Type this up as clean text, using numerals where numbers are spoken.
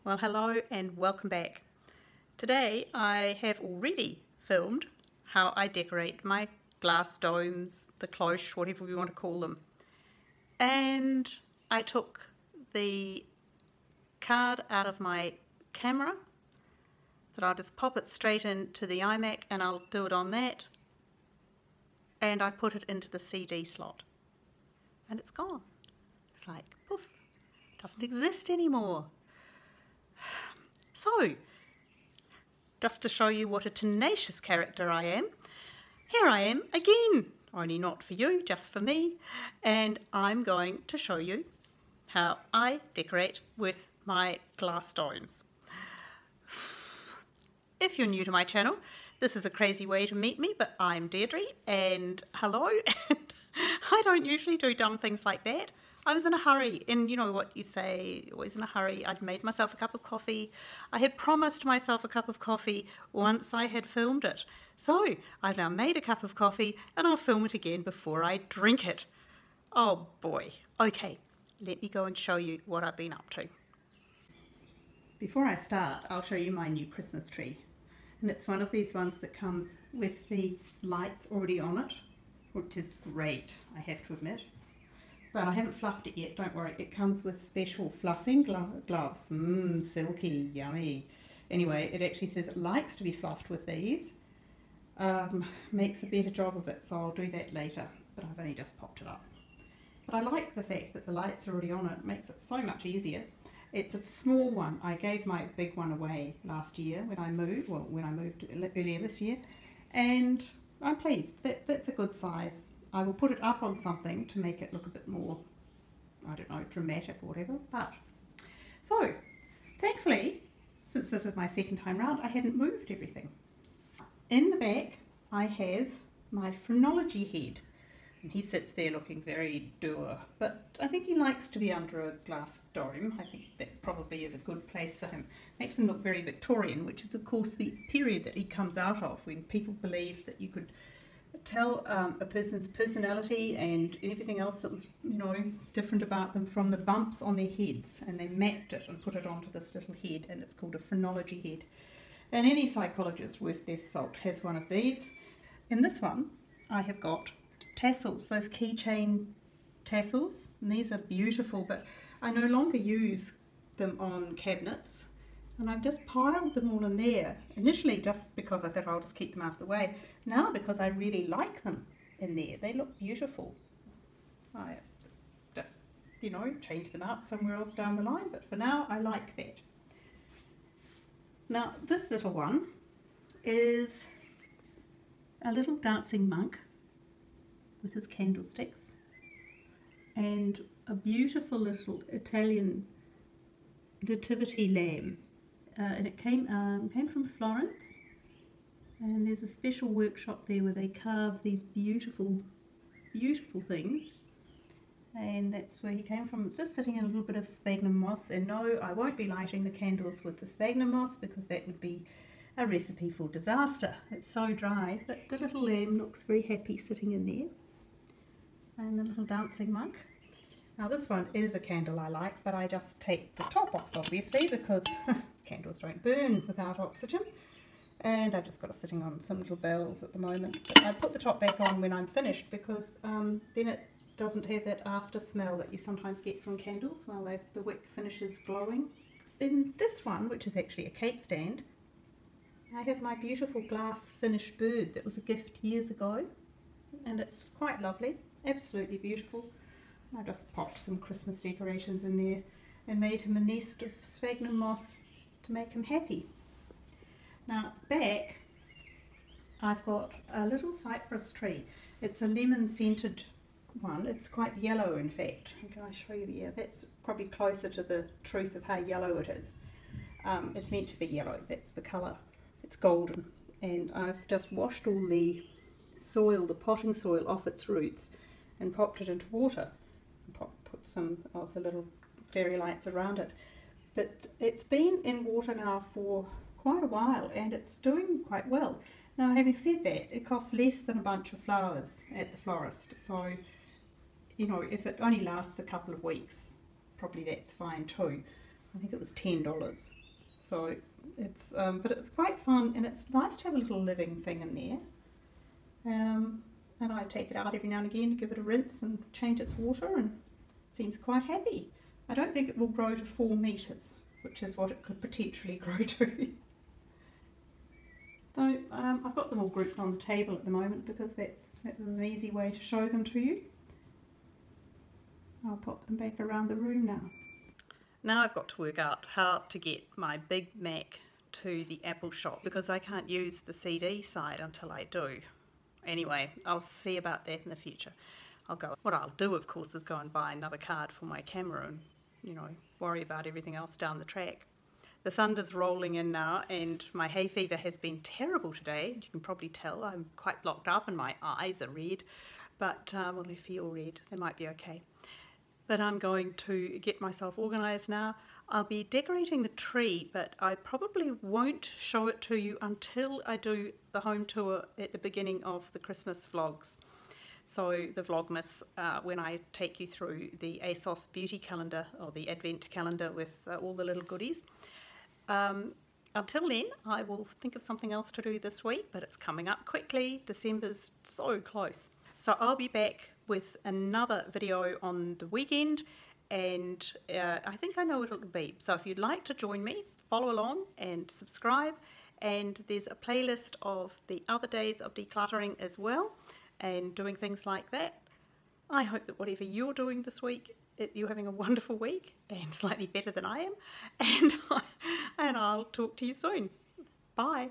Well, hello and welcome back. Today I have already filmed how I decorate my glass domes, the cloche, whatever we want to call them. And I took the card out of my camera that I'll just pop it straight into the iMac and I'll do it on that. And I put it into the CD slot. And it's gone. It's like, poof, doesn't exist anymore. So, just to show you what a tenacious character I am, here I am again, only not for you, just for me, and I'm going to show you how I decorate with my glass domes. If you're new to my channel, this is a crazy way to meet me, but I'm Deirdre, and hello, and I don't usually do dumb things like that. I was in a hurry, and you know what you say, always in a hurry. I'd made myself a cup of coffee. I had promised myself a cup of coffee once I had filmed it. So I've now made a cup of coffee and I'll film it again before I drink it. Oh boy. Okay, let me go and show you what I've been up to. Before I start, I'll show you my new Christmas tree. And it's one of these ones that comes with the lights already on it, which is great, I have to admit. But I haven't fluffed it yet, don't worry. It comes with special fluffing gloves. Silky, yummy. Anyway, it actually says it likes to be fluffed with these. Makes a better job of it, so I'll do that later. But I've only just popped it up. But I like the fact that the lights are already on it. It makes it so much easier. It's a small one. I gave my big one away last year when I moved. Well, when I moved earlier this year. And I'm pleased. That's a good size. I will put it up on something to make it look a bit more, I don't know, dramatic or whatever. But, so, thankfully, since this is my second time round, I hadn't moved everything. In the back, I have my phrenology head. And he sits there looking very dour. But I think he likes to be under a glass dome. I think that probably is a good place for him. Makes him look very Victorian, which is, of course, the period that he comes out of, when people believed that you could tell a person's personality and everything else that was, you know, different about them from the bumps on their heads, and they mapped it and put it onto this little head, and it's called a phrenology head. And any psychologist worth their salt has one of these. In this one I have got tassels, those keychain tassels, and these are beautiful, but I no longer use them on cabinets. And I've just piled them all in there, initially just because I thought I'll just keep them out of the way. Now because I really like them in there. They look beautiful. I just, you know, change them out somewhere else down the line, but for now I like that. Now this little one is a little dancing monk with his candlesticks and a beautiful little Italian Nativity Lamb. And it came from Florence, and there's a special workshop there where they carve these beautiful, beautiful things, and that's where he came from. It's just sitting in a little bit of sphagnum moss, and no, I won't be lighting the candles with the sphagnum moss because that would be a recipe for disaster. It's so dry, but the little lamb looks very happy sitting in there, and the little dancing monk. Now this one is a candle I like, but I just take the top off obviously because candles don't burn without oxygen, and I've just got it sitting on some little bells at the moment. But I put the top back on when I'm finished because then it doesn't have that after smell that you sometimes get from candles while the wick finishes glowing. In this one, which is actually a cake stand, I have my beautiful glass finished bird that was a gift years ago, and it's quite lovely, absolutely beautiful. I just popped some Christmas decorations in there and made him a nest of sphagnum moss to make him happy. Now at the back I've got a little cypress tree. It's a lemon scented one. It's quite yellow in fact. Can I show you? Yeah, that's probably closer to the truth of how yellow it is. It's meant to be yellow, that's the colour. It's golden, and I've just washed all the soil, the potting soil, off its roots and popped it into water. Put some of the little fairy lights around it. But it's been in water now for quite a while and it's doing quite well. Now having said that, it costs less than a bunch of flowers at the florist, so you know, if it only lasts a couple of weeks, probably that's fine too. I think it was $10. So it's, but it's quite fun, and it's nice to have a little living thing in there. And I take it out every now and again to give it a rinse and change its water, and it seems quite happy. I don't think it will grow to 4 metres, which is what it could potentially grow to. So I've got them all grouped on the table at the moment because that was an easy way to show them to you. I'll pop them back around the room now. Now I've got to work out how to get my big Mac to the Apple shop because I can't use the CD side until I do. Anyway, I'll see about that in the future. What I'll do, of course, is go and buy another card for my camera and, you know, worry about everything else down the track. The thunder's rolling in now, and my hay fever has been terrible today. You can probably tell I'm quite blocked up and my eyes are red, but, well, they feel red. They might be okay. But I'm going to get myself organised now. I'll be decorating the tree, but I probably won't show it to you until I do the home tour at the beginning of the Christmas vlogs. So the Vlogmas, when I take you through the ASOS beauty calendar, or the advent calendar with all the little goodies. Until then, I will think of something else to do this week, but it's coming up quickly. December's so close. So I'll be back with another video on the weekend, and I think I know what it'll be. So if you'd like to join me, follow along and subscribe, and there's a playlist of the other days of decluttering as well, and doing things like that. I hope that whatever you're doing this week, you're having a wonderful week, and slightly better than I am, and I'll talk to you soon. Bye.